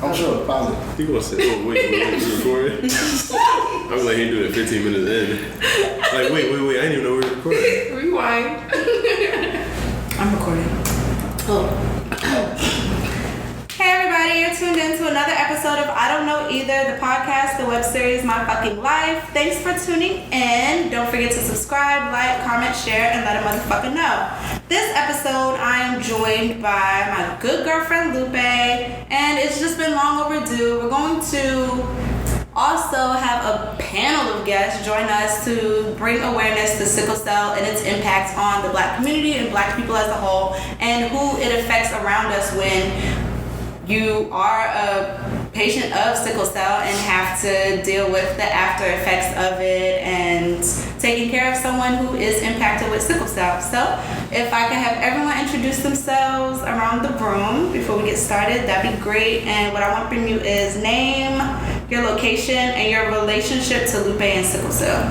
I'm sure, probably. You gonna say, oh, wait, you recording? I'm like, he do it 15 minutes in. Like, wait, I didn't even know we were recording. Rewind. I'm recording. Oh. Hey everybody, you're tuned in to another episode of I Don't Know Either, the podcast, the web series My Fucking Life. Thanks for tuning in. Don't forget to subscribe, like, comment, share, and let a motherfucker know. This episode, I am joined by my good girlfriend Lupe, and it's just been long overdue. We're going to also have a panel of guests join us to bring awareness to sickle cell and its impact on the black community and black people as a whole, and who it affects around us when you are a patient of sickle cell and have to deal with the after effects of it and taking care of someone who is impacted with sickle cell. So if I could have everyone introduce themselves around the room before we get started, that'd be great. And what I want from you is name, your location, and your relationship to Lupe and sickle cell.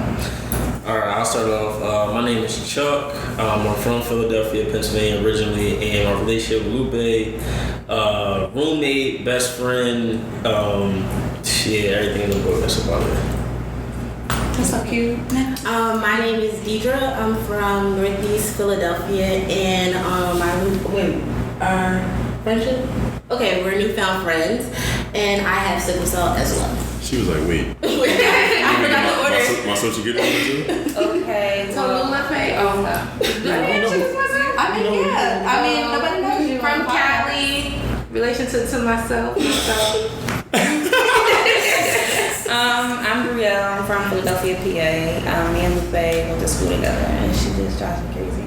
Alright, I'll start off. My name is Chuck. I'm from Philadelphia, Pennsylvania originally, and my relationship with Lupe, roommate, best friend, everything in the book. That's about it. That's so cute. My name is Deidre. I'm from Northeast Philadelphia, and our friendship? Okay, we're newfound friends, and I have sickle cell as well. She was like, wait. I forgot the order. My social security number too? Okay. So Lupe, oh no. I mean, nobody knows you. From Cali, relationship to myself. I'm Brielle. I'm from Philadelphia, PA. Me and Lupe went to school together, and she just drives me crazy.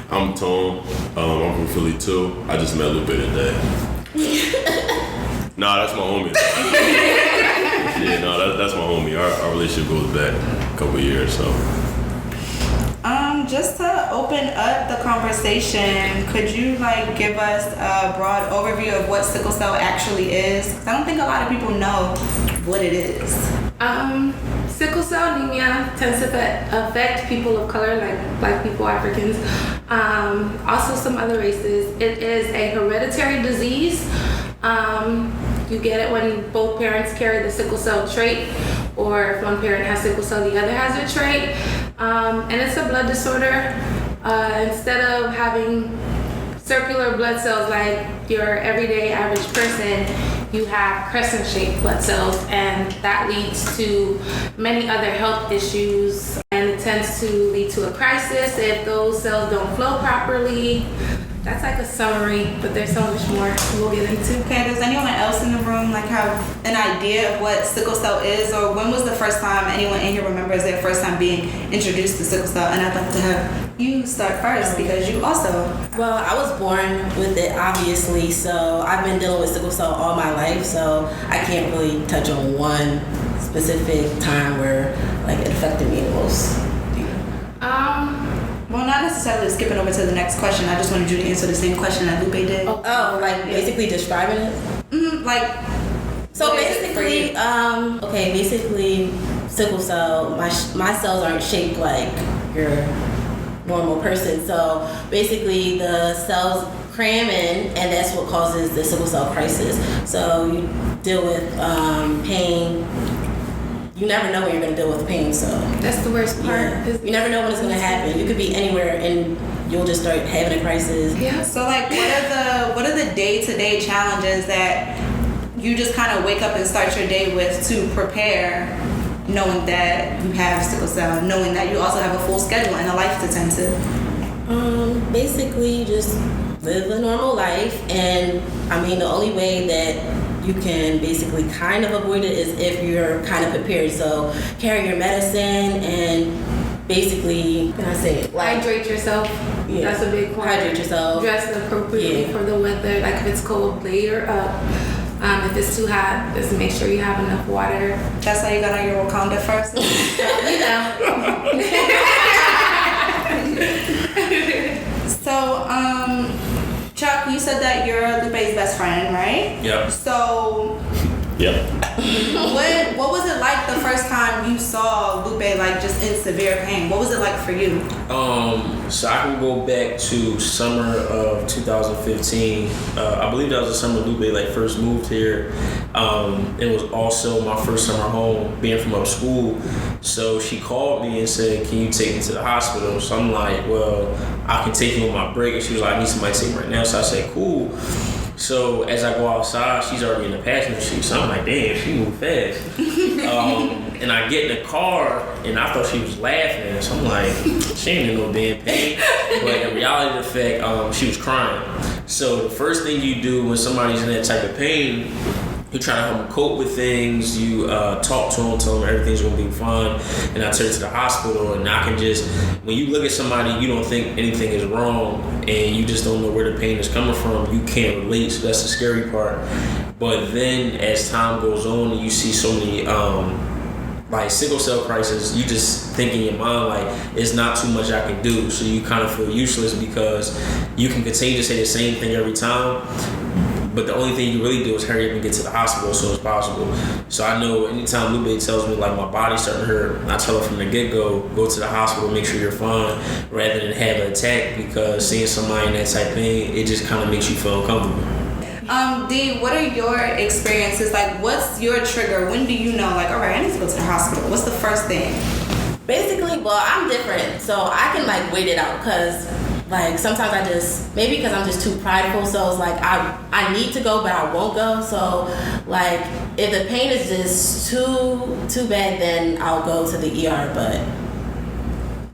I'm Tone. I'm from Philly too. I just met Lupe today. Nah, that's my homie. That's my homie. Our relationship goes back a couple of years, so. Just to open up the conversation, could you give us a broad overview of what sickle cell actually is? Because I don't think a lot of people know what it is. Sickle cell anemia tends to affect people of color, like black people, Africans, also some other races. It is a hereditary disease. You get it when both parents carry the sickle cell trait, or if one parent has sickle cell, the other has a trait. And it's a blood disorder. Instead of having circular blood cells like your everyday average person, you have crescent-shaped blood cells, and that leads to many other health issues, and it tends to lead to a crisis if those cells don't flow properly. That's like a summary, but there's so much more we'll get into. Okay, does anyone else in the room have an idea of what sickle cell is, or when was the first time anyone in here remembers their first time being introduced to sickle cell? And I'd like to have you start first because you also... Well, I was born with it, obviously, so I've been dealing with sickle cell all my life, so I can't really touch on one specific time where it affected me the most. Well, not necessarily skipping over to the next question. I just wanted you to answer the same question that Lupe did. Basically describing it? So basically, basically, sickle cell, my cells aren't shaped like your normal person. So basically the cells cram in, and that's what causes the sickle cell crisis. So you deal with pain. You never know when you're going to deal with pain, so... That's the worst part. Yeah. You never know when it's going to happen. You could be anywhere and you'll just start having a crisis. Yeah. So, what are the day-to-day challenges that you just kind of wake up and start your day with to prepare, knowing that you have sickle cell, knowing that you also have a full schedule and a life to tend to? Basically, just live a normal life, and the only way that you can basically kind of avoid it is if you're kind of prepared. So carry your medicine and basically, hydrate yourself. Yeah. That's a big part. Hydrate yourself. Dress appropriately for the weather. Like if it's cold, layer up. If it's too hot, just make sure you have enough water. That's why you got on your Wakanda first. So, Chuck, you said that you're Lupe's best friend, right? Yep. So, Yep. What was it like the first time you saw Lupe like just in severe pain? What was it like for you? So I can go back to summer of 2015. I believe that was the summer Lupe like first moved here. It was also my first summer home, being from up school. So she called me and said, "Can you take me to the hospital?" So I'm like, "Well, I can take you on my break." And she was like, "I need somebody to take me right now." So I said, "Cool." So as I go outside, she's already in the passenger seat. So I'm like, "Damn, she moved fast." And I get in the car, and I thought she was laughing. So I'm like, she ain't in no damn pain. But in reality of the fact, she was crying. So the first thing you do when somebody's in that type of pain, you try to help them cope with things. You talk to them, tell them everything's gonna be fine. And I took her to the hospital, and I can just, when you look at somebody, you don't think anything is wrong, and you just don't know where the pain is coming from. You can't relate, so that's the scary part. But then as time goes on, and you see so many like sickle cell crisis, you just think in your mind like it's not too much I can do. So you kind of feel useless because you can continue to say the same thing every time. But the only thing you really do is hurry up and get to the hospital as soon as possible. So I know anytime Lupe tells me like my body's starting to hurt, I tell her from the get-go, go to the hospital, make sure you're fine, rather than have an attack, because seeing somebody in that type of pain, it just kind of makes you feel uncomfortable. D, what are your experiences? Like, what's your trigger? When do you know, like, all right, I need to go to the hospital? What's the first thing? Basically, well, I'm different, so I can like wait it out, because like sometimes I just, maybe because I'm just too prideful, so it's like I need to go but I won't go. So like if the pain is just too bad, then I'll go to the ER, but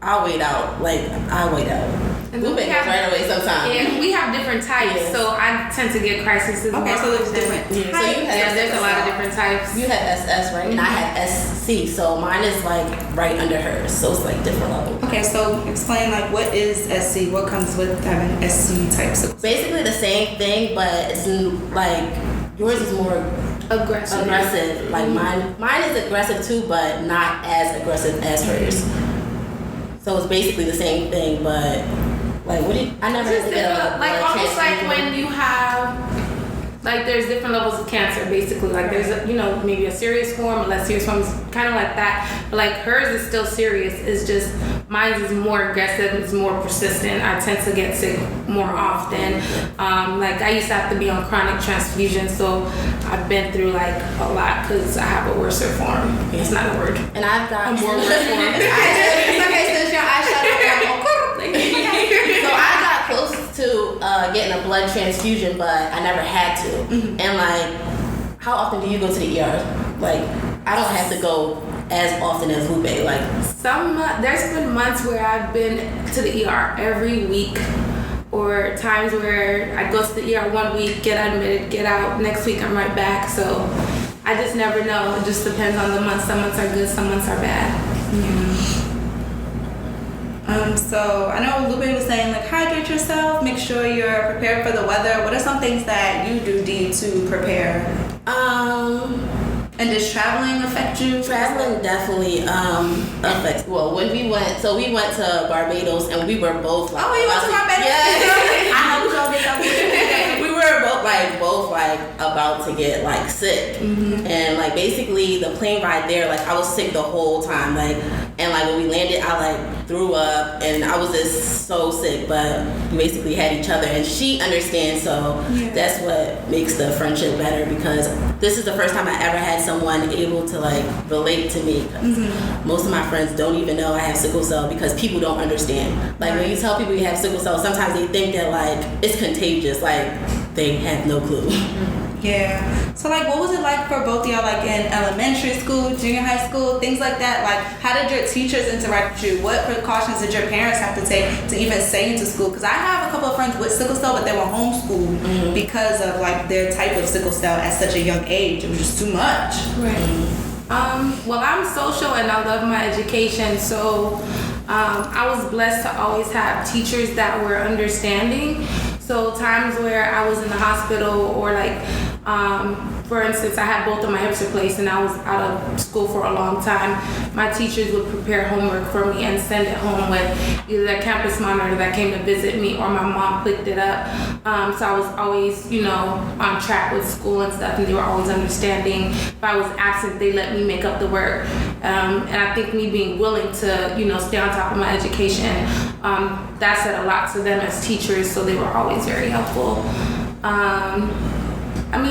I'll wait out. I'll wait out. And Lupe goes right away sometimes. Yeah, we have different types, Yes. so I tend to get crises. Okay, so there's different Yeah, so types. you have Yeah, there's a lot of different types. You have SS, right? And I have SC, so mine is like right under hers, so it's like different levels. Okay, so explain like what is SC? What comes with having SC types? Basically the same thing, but it's like yours is more Aggressive. Like mine is aggressive too, but not as aggressive as hers. So it's basically the same thing, but like I never had to get a like blood almost like transfusion. when you have, like there's different levels of cancer basically. Like there's maybe a serious form, a less serious form, kind of like that. But like hers is still serious. It's just mine is more aggressive. It's more persistent. I tend to get sick more often. Like I used to have to be on chronic transfusion, so I've been through like a lot because I have a worse form. It's not a word. And I've got A more worse form. Okay, since your eyeshadow. So I got close to getting a blood transfusion, but I never had to. Mm-hmm. And like, how often do you go to the ER? Like, I don't have to go as often as Lupe. Like, There's been months where I've been to the ER every week, or times where I go to the ER 1 week, get admitted, get out, next week I'm right back. So I just never know. It just depends on the month. Some months are good, some months are bad. So I know Lupe was saying like hydrate yourself, make sure you're prepared for the weather. What are some things that you do, Dee, to prepare? And does traveling affect you? traveling definitely affects. Well, when we went to Barbados, and we were both like, Oh, you went to Barbados? Yes. I helped y'all get something. We were both about to get like sick, and like basically the plane ride there, like I was sick the whole time, and when we landed, I like threw up, and I was just so sick, but we basically had each other, and she understands, so that's what makes the friendship better, because this is the first time I ever had someone able to like relate to me. Most of my friends don't even know I have sickle cell, because people don't understand. Like when you tell people you have sickle cell, sometimes they think that like it's contagious, like they have no clue. Yeah. So like what was it like for both of y'all, like in elementary school, junior high school, things like that? Like how did your teachers interact with you? What precautions did your parents have to take to even send you to school? Because I have a couple of friends with sickle cell, but they were homeschooled because of like their type of sickle cell at such a young age. It was just too much. Right. Well, I'm social and I love my education, so I was blessed to always have teachers that were understanding. So times where I was in the hospital or like For instance, I had both of my hips replaced and I was out of school for a long time. My teachers would prepare homework for me and send it home with either a campus monitor that came to visit me or my mom picked it up. So I was always, on track with school and stuff, and they were always understanding. If I was absent, they let me make up the work. And I think me being willing to, stay on top of my education, that said a lot to them as teachers, so they were always very helpful.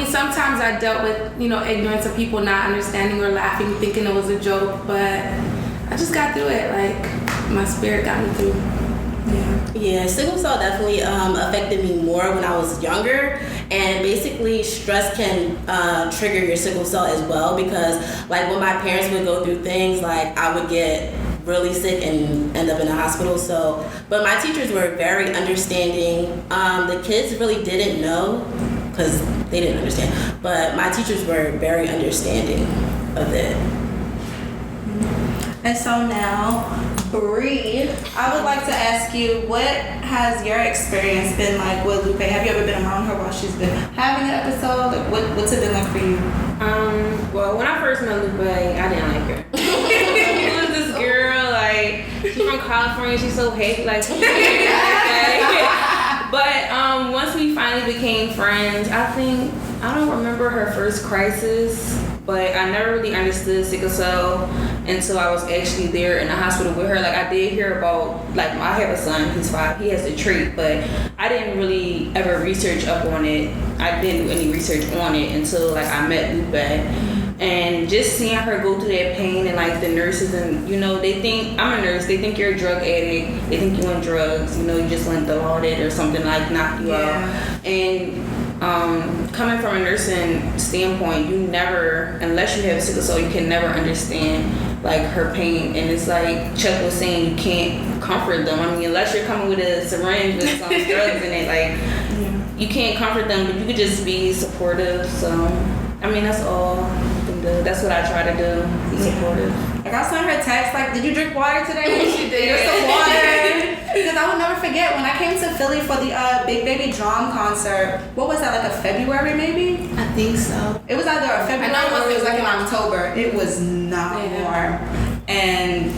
Sometimes I dealt with, ignorance of people not understanding or laughing, thinking it was a joke, but I just got through it. Like, my spirit got me through. Yeah, sickle cell definitely affected me more when I was younger, and basically stress can trigger your sickle cell as well, because like when my parents would go through things, like I would get really sick and end up in the hospital. So, but my teachers were very understanding. The kids really didn't know because they didn't understand, but my teachers were very understanding of it. And so now, Bree, I would like to ask you, what has your experience been like with Lupe? Have you ever been around her while she's been having an episode? Like, what's it been like for you? Well, when I first met Lupe, I didn't like her. Who is this girl? Like, she's from California. She's so happy. Like, but once we finally became friends, I don't remember her first crisis, but I never really understood sickle cell until I was actually there in the hospital with her. Like, I did hear about, like, I have a son, he's 5, he has to treat, but I didn't really ever research up on it. I didn't do any research on it until, like, I met Lupe. And just seeing her go through that pain, and like the nurses, and they think I'm a nurse, they think you're a drug addict, they think you on drugs, you just went Dilaudid or something, like knocked you out. And coming from a nursing standpoint, you never, unless you have sickle cell, you can never understand like her pain. And it's like Chuck was saying, you can't comfort them. Unless you're coming with a syringe with some drugs in it, like you can't comfort them, but you could just be supportive. So that's all. That's what I try to do, be supportive. Like, I saw her text, like, did you drink water today? She did. Here's some water. Because I will never forget, when I came to Philly for the Big Baby Drum concert, what was that, like a February maybe? I think so. It was either a February or it was like in October. It was not warm. And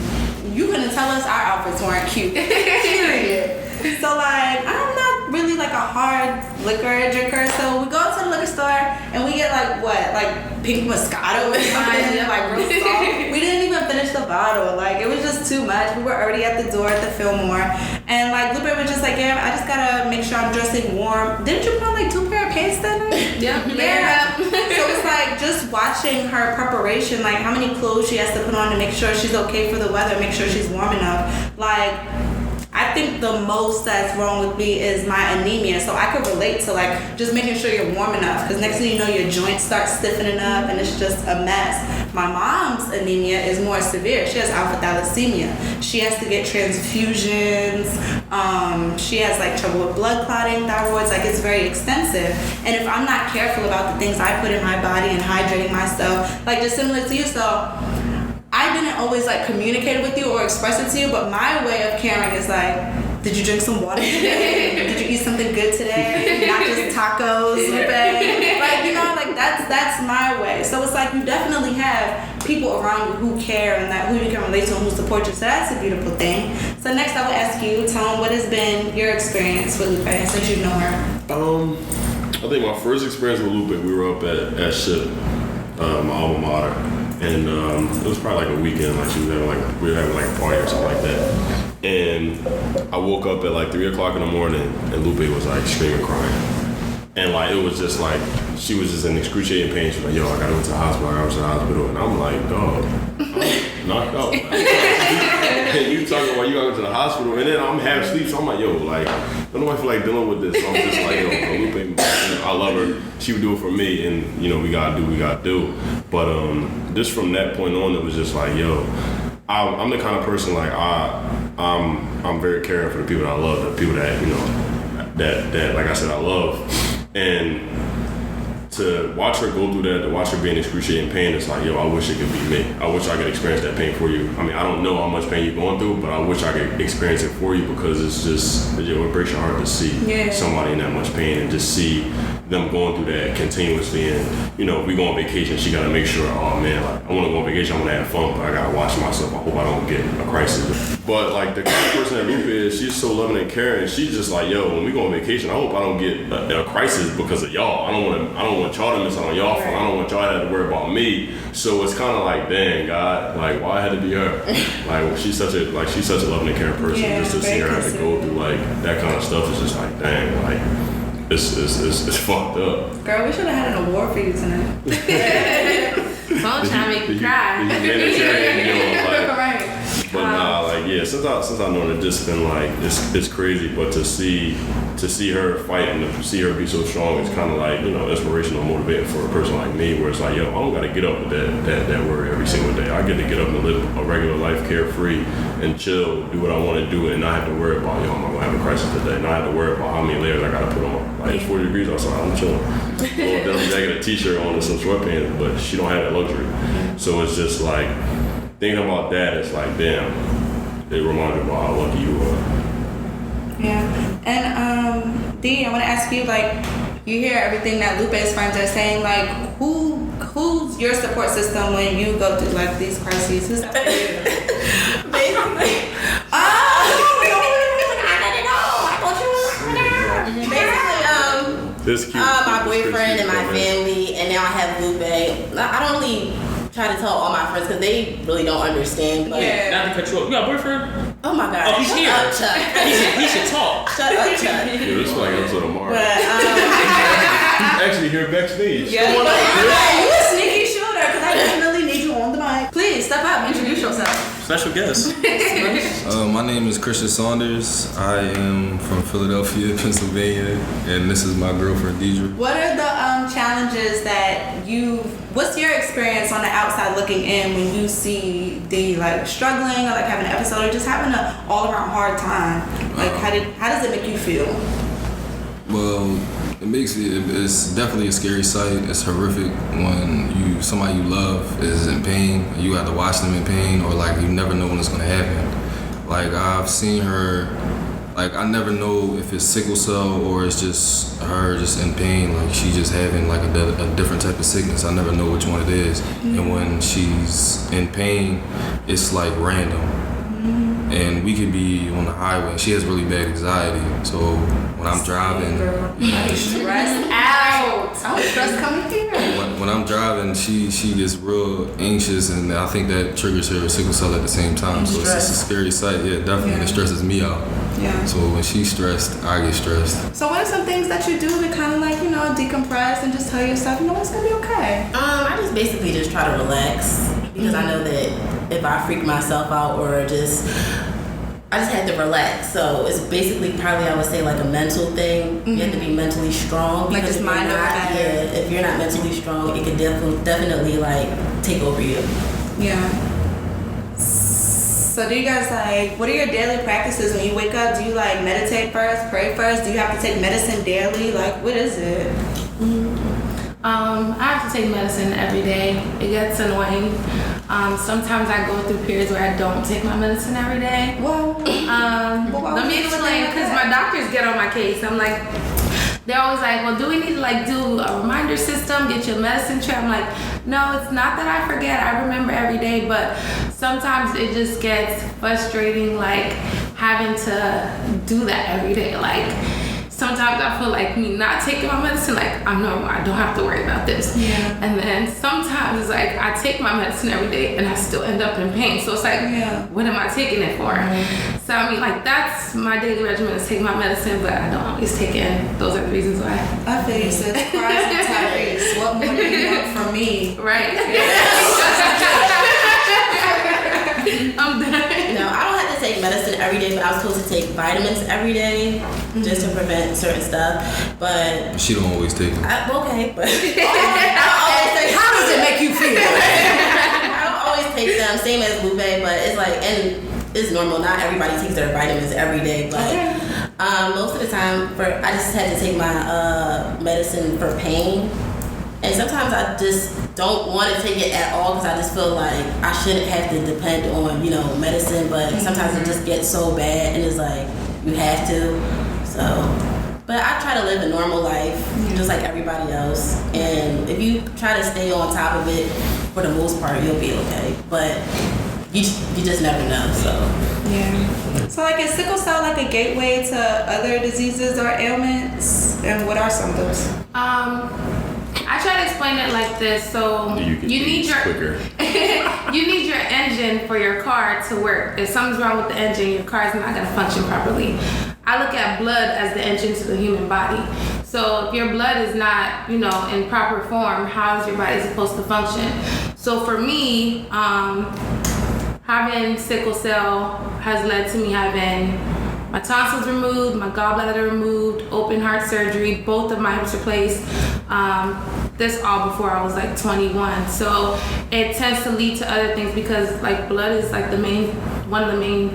you couldn't tell us our outfits weren't cute. Period. So, like, I'm not really like a hard liquor drinker. So we go to the liquor store and we get like pink Moscato or something, like real soft. We didn't even finish the bottle. Like, it was just too much. We were already at the door at the Fillmore, and like Lupe was just like, yeah, I just gotta make sure I'm dressing warm. Didn't you put on like 2 pair of pants that night? Yeah. So it's like just watching her preparation, like how many clothes she has to put on to make sure she's okay for the weather, make sure she's warm enough. Like, I think the most that's wrong with me is my anemia. So I could relate to like just making sure you're warm enough, because next thing you know, your joints start stiffening up and it's just a mess. My mom's anemia is more severe. She has alpha thalassemia. She has to get transfusions. She has like trouble with blood clotting, thyroids. Like, it's very extensive. And if I'm not careful about the things I put in my body and hydrating myself, like just similar to you, so I didn't always like communicate with you or express it to you, but my way of caring is like, did you drink some water today? Did you eat something good today? Not just tacos, Lupe. Like that's my way. So it's like you definitely have people around you who care and that who you can relate to and who support you. So that's a beautiful thing. So next I will ask you, Tone, what has been your experience with Lupe since you know her? I think my first experience with Lupe, we were up at SHIP, my alma mater. And it was probably like a weekend, like we were having like a party or something like that. And I woke up at like 3 o'clock in the morning and Lupe was like screaming, crying. And like, it was just like, she was just in excruciating pain. She was like, yo, I gotta go to the hospital, And I'm like, dog, I'm knocked out. And you talking about you gotta go to the hospital, and then I'm half asleep, so I'm like, yo, like, I don't know if I feel like dealing with this. So I'm just like, yo, Lupe, I love her. She would do it for me, and we gotta do what we gotta do. But just from that point on, it was just like, yo, I'm the kind of person, like, I'm very caring for the people that I love, the people that that like I said, I love. And to watch her go through that, to watch her be in excruciating pain, it's like, yo, I wish it could be me. I wish I could experience that pain for you. I don't know how much pain you're going through, but I wish I could experience it for you, because it's just, it breaks your heart to see somebody in that much pain and just see them going through that continuously, and you know, if we go on vacation, she gotta make sure, oh man, like I wanna go on vacation, I wanna have fun, but I gotta watch myself. I hope I don't get a crisis. But like the kind of person that Lupe is, she's so loving and caring. She's just like, yo, when we go on vacation, I hope I don't get a crisis because of y'all. I don't want y'all to miss out on y'all fun. I don't want y'all to have to worry about me. So it's kind of like, dang, God, like why I had to be her? Like she's such a loving and caring person. Just to see her have to go through like that kind of stuff is just like, dang, like it's fucked up. Girl, we should have had an award for you tonight. Don't try to make me cry. Right. But nah, like yeah, since I know it, just been like it's crazy. But to see her fight and to see her be so strong, it's kind of like, you know, inspirational, motivating for a person like me. Where it's like, yo, I don't gotta get up with that worry every single day. I get to get up and live a regular life, carefree and chill, do what I want to do, and not have to worry about, yo, am I gonna have a crisis today? Not have to worry about how many layers I gotta put on. Like it's 40 degrees outside, I'm chilling. Little denim jacket, a t-shirt on, and some sweatpants, but she don't have that luxury. So it's just like, thinking about that, it's like, damn, it reminds me about how lucky you are. Yeah. And D, I want to ask you, like, you hear everything that Lupe's friends are saying, like, who's your support system when you go through like these crises? Who's that for you? Basically. This cute. My boyfriend and my family, and now I have Lupe. I don't really try to tell all my friends because they really don't understand. But Not to cut you off. You got a boyfriend? oh my God, Oh, he's shut here. up, Chuck. He should talk. Shut up, Chuck. Yeah, this is like an episode of Mario. But He's actually here backstage. Yeah. You a sneaky shooter, because I definitely need you on the mic. Please step up, introduce yourself. Special guest. My name is Christian Saunders. I am from Philadelphia, Pennsylvania, and this is my girlfriend, Deidre. What are the challenges that what's your experience on the outside looking in when you see D like struggling or like having an episode or just having an all around hard time? Like how does it make you feel? Well, it's definitely a scary sight. It's horrific when somebody you love is in pain. You have to watch them in pain, or like you never know when it's gonna happen. Like I've seen her, like I never know if it's sickle cell or it's just her just in pain. Like she just having like a different type of sickness. I never know which one it is. Mm-hmm. And when she's in pain, it's like random. Mm-hmm. And we could be on the highway. She has really bad anxiety, so when I'm driving, Stressed out. I'm stressed coming here. When I'm driving, she gets real anxious, and I think that triggers her sickle cell at the same time. So it's just a scary sight. Yeah, definitely. And it stresses me out. Yeah. So when she's stressed, I get stressed. So what are some things that you do to kind of like, you know, decompress and just tell yourself, you know, it's gonna be okay? I just basically just try to relax because I know that if I freak myself out or I just had to relax. So it's basically probably, I would say, like a mental thing. Mm-hmm. You have to be mentally strong. Like just mind over matter. Yeah, if you're not mentally strong, it could definitely like take over you. Yeah. So do you guys like, what are your daily practices when you wake up? Do you like meditate first, pray first? Do you have to take medicine daily? Like, what is it? I have to take medicine every day. It gets annoying. Sometimes I go through periods where I don't take my medicine every day. Well, Let me explain, because my doctors get on my case. I'm like, they're always like, well, do we need to like do a reminder system, get your medicine checked? I'm like, no, it's not that I forget. I remember every day, but sometimes it just gets frustrating, like having to do that every day. Like sometimes I feel like me not taking my medicine, like I'm normal, I don't have to worry about this. Yeah. And then sometimes it's like I take my medicine every day and I still end up in pain. So it's like, what am I taking it for? Mm-hmm. So I mean, like that's my daily regimen is take my medicine, but I don't always take it. And those are the reasons why. I feel you, sis. Christ and Tyrese. What more do you want from me? Right. I'm done. No, I don't have to take medicine every day, but I'm supposed to take vitamins every day just to prevent certain stuff. But she don't always take them. Okay, but How does it make you feel? I don't always take them. Same as Lupe, but it's like, and it's normal. Not everybody takes their vitamins every day, but most of the time, I just had to take my medicine for pain. And sometimes I just don't want to take it at all because I just feel like I shouldn't have to depend on, you know, medicine. But sometimes it just gets so bad and it's like you have to. So But I try to live a normal life, just like everybody else. And if you try to stay on top of it, for the most part, you'll be okay. But you just never know, so. Yeah. So like is sickle cell like a gateway to other diseases or ailments? And what are some of those? I try to explain it like this. So you need your quicker. you need your engine for your car to work. If something's wrong with the engine, your car is not going to function properly. I look at blood as the engine to the human body. So if your blood is not, in proper form, how is your body supposed to function? So for me, having sickle cell has led to me having my tonsils removed, my gallbladder removed, open heart surgery, both of my hips replaced. This all before I was like 21. So it tends to lead to other things because like blood is like one of the main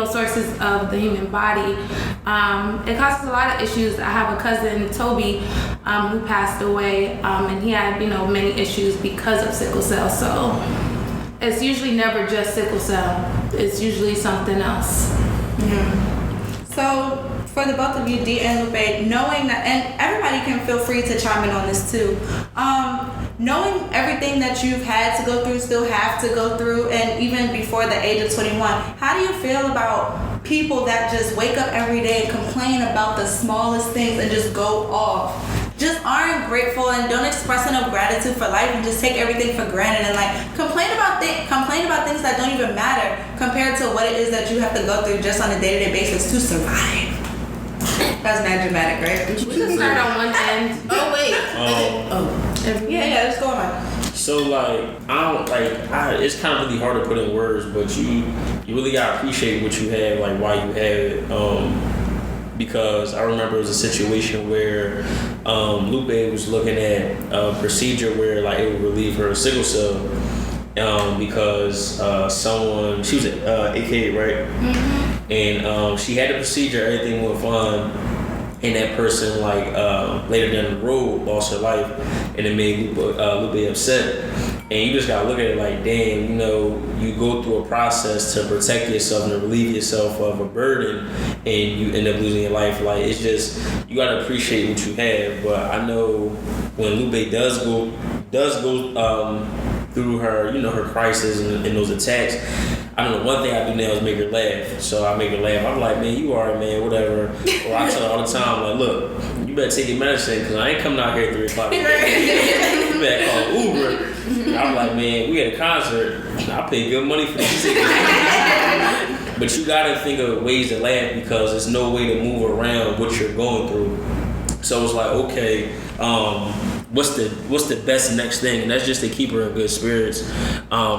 sources of the human body. It causes a lot of issues. I have a cousin, Toby, who passed away, and he had many issues because of sickle cell. So it's usually never just sickle cell. It's usually something else. Yeah. So for the both of you, Dee and Lupe, knowing that, and everybody can feel free to chime in on this too, knowing everything that you've had to go through, still have to go through, and even before the age of 21, how do you feel about people that just wake up every day and complain about the smallest things and just go off? Just aren't grateful and don't express enough gratitude for life and just take everything for granted and like complain about things that don't even matter compared to what it is that you have to go through just on a day-to-day basis to survive. That's mad dramatic, right? We can start on one end. Oh wait. Yeah, let's go on. So it's kind of really hard to put in words, but you really gotta appreciate what you have, like why you have it. Because I remember it was a situation where Lupe was looking at a procedure where like it would relieve her sickle cell because she was at AKA, right? Mm-hmm. And she had the procedure, everything went fine, and that person later down the road lost her life, and it made Lupe upset. And you just gotta look at it like, damn, you go through a process to protect yourself and to relieve yourself of a burden, and you end up losing your life. Like, it's just, you gotta appreciate what you have. But I know when Lupe does go through her, her crisis and those attacks, I don't know, one thing I do now is make her laugh. So I make her laugh. I'm like, man, you alright, man, whatever. Or I tell her all the time, like, look, you better take your medicine because I ain't coming out here at 3 o'clock. You better call Uber. I'm like, man, we at a concert. I pay good money for these tickets. But you gotta think of ways to laugh because there's no way to move around what you're going through. So it's like, okay, what's the best next thing? And that's just to keep her in good spirits.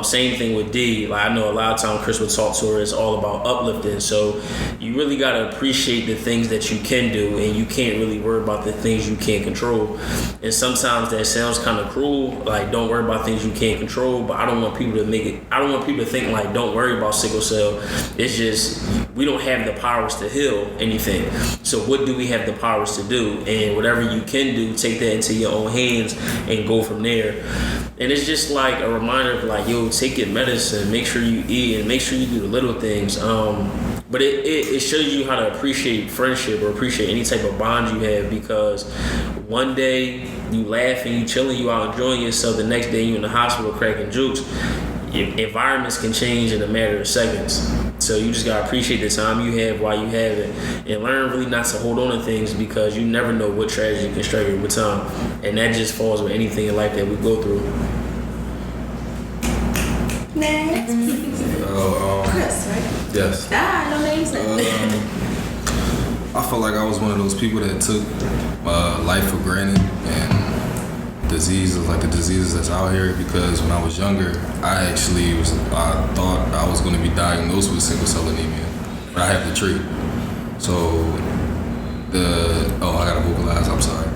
Same thing with Dee. Like, I know a lot of times Chris would talk to her, it's all about uplifting. So you really gotta appreciate the things that you can do, and you can't really worry about the things you can't control. And sometimes that sounds kind of cruel, like don't worry about things you can't control. But I don't want people to think like don't worry about sickle cell. It's just we don't have the powers to heal anything. So what do we have the powers to do? And whatever you can do, take that into your own hands and go from there. And it's just like a reminder of like, yo, take your medicine, make sure you eat, and make sure you do the little things. But it shows you how to appreciate friendship or appreciate any type of bond you have, because one day you laugh and you chilling, you out enjoying yourself, the next day you in the hospital cracking jokes. Your environments can change in a matter of seconds. So you just gotta appreciate the time you have while you have it, and learn really not to hold on to things because you never know what tragedy can strike you with time. And that just falls with anything in life that we go through. Next. Chris, right? Yes. No names. I felt like I was one of those people that took life for granted and diseases, like the diseases that's out here, because when I was younger, I thought I was going to be diagnosed with sickle cell anemia, but I had to treat. So I gotta vocalize, I'm sorry.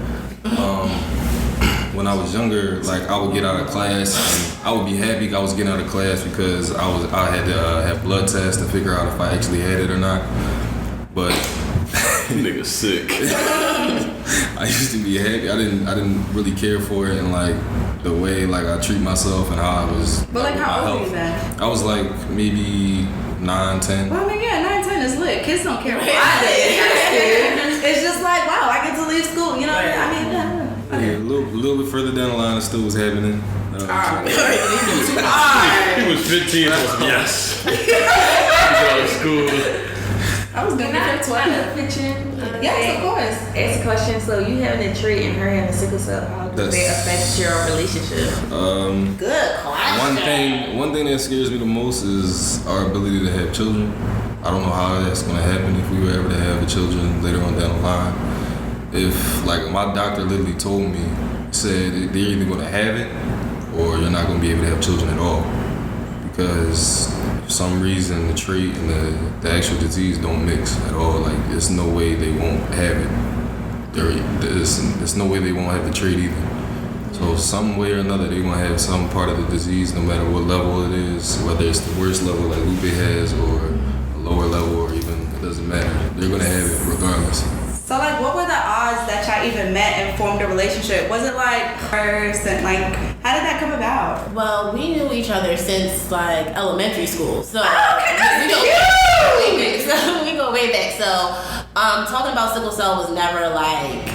When I was younger, like I would get out of class and I would be happy I was getting out of class because I had to have blood tests to figure out if I actually had it or not. But nigga sick. I used to be happy. I didn't really care for it, and like the way like I treat myself and how I was. But like how old were you then? I was like maybe 9, 10. Well, I mean, yeah, 9, 10 is lit. Kids don't care why they in high school. It's just like, why little bit further down the line, it still was happening. He was 15. I was yes. He got out of school. I was Can gonna I be 12. fiction? Yes, of course. Ask a question. So you having a trait and her having sickle cell, how does that affect your relationship? Good question. One thing that scares me the most is our ability to have children. I don't know how that's gonna happen if we were ever to have children later on down the line. If like my doctor literally told me, said they're either gonna have it or you're not gonna be able to have children at all, because for some reason the trait and the actual disease don't mix at all. Like there's no way they won't have it. There's no way they won't have the trait either. So some way or another they're gonna have some part of the disease, no matter what level it is, whether it's the worst level like Lupe has or a lower level, or even it doesn't matter. They're gonna have it regardless. So like, what were the odds that y'all even met and formed a relationship? Was it like first and like, how did that come about? Well, we knew each other since like elementary school, so we go way back. So talking about sickle cell was never like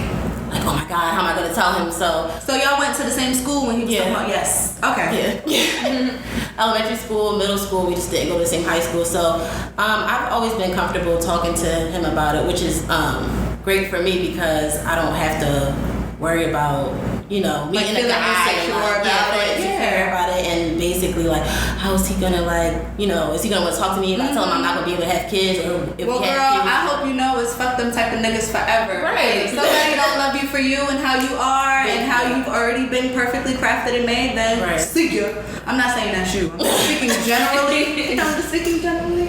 oh my God, how am I gonna tell him? So y'all went to the same school when he was talking about? Yes. Okay. Yeah. Elementary school, middle school, we just didn't go to the same high school. So I've always been comfortable talking to him about it, which is great for me because I don't have to worry about, meeting a guy and insecure about it, and basically like, how is he gonna is he gonna want to talk to me if I tell him I'm not gonna be able to have kids, or if well, we have girl, kids? I hope you know it's fuck them type of niggas forever. Right. If somebody don't love you for you and how you are and how you've already been perfectly crafted and made, then see ya. I'm not saying that's you. I'm speaking generally. I'm just speaking generally.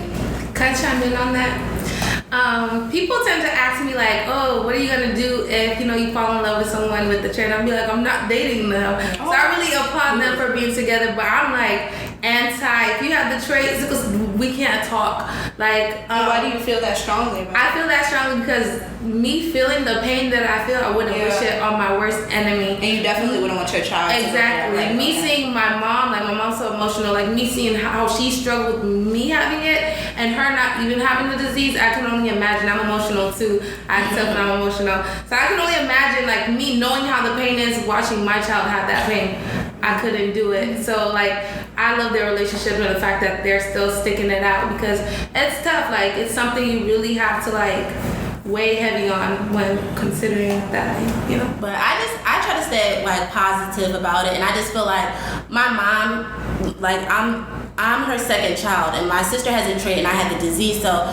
Can I chime in on that? People tend to ask me like, oh, what are you gonna do if you fall in love with someone with the trait? I'll be like, I'm not dating them. So I really applaud them for being together, but I'm like anti. If you have the traits, because we can't talk. Like, why do you feel that strongly about I feel that strongly because me feeling the pain that I feel, I wouldn't wish it on my worst enemy. And you definitely wouldn't want your child to Exactly. Me seeing my mom, like my mom's so emotional, like me seeing how she struggled with me having it and her not even having the disease, I can only imagine. I'm emotional too. I can tell when I'm emotional. So I can only imagine like me knowing how the pain is, watching my child have that pain. I couldn't do it. So like, I love their relationship and the fact that they're still sticking it out because it's tough. Like, it's something you really have to like weigh heavy on when considering that, But I try to stay like positive about it, and I just feel like my mom, like I'm her second child, and my sister has a trait and I had the disease, so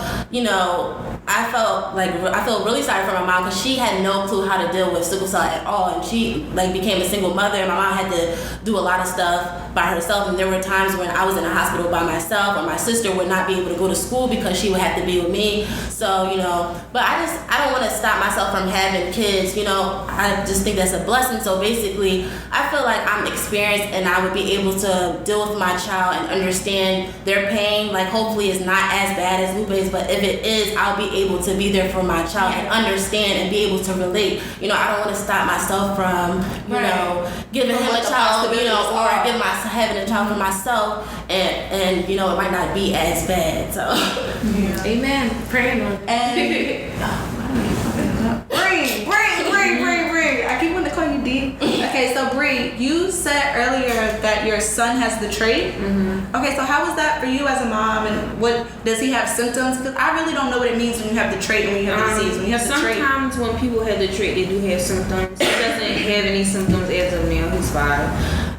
I feel really sorry for my mom because she had no clue how to deal with sickle cell at all, and she like became a single mother, and my mom had to do a lot of stuff by herself, and there were times when I was in a hospital by myself, or my sister would not be able to go to school because she would have to be with me. So but I don't want to stop myself from having kids. I just think that's a blessing. So basically, I feel like I'm experienced and I would be able to deal with my child and understand their pain. Like, hopefully it's not as bad as Lupe's, but if it is, I'll be able to be there for my child and understand and be able to relate. I don't want to stop myself from giving him a child, or having a child for myself, and it might not be as bad. So Amen. Praying on it. Bring. I keep wanting to call you D. Okay, so Bree, you said earlier that your son has the trait. Mm-hmm. Okay, so how was that for you as a mom, and what does he have symptoms? Because I really don't know what it means when you have the trait and when you have the disease. When you have the trait. Sometimes when people have the trait, they do have symptoms. He doesn't have any symptoms as of now. He's 5.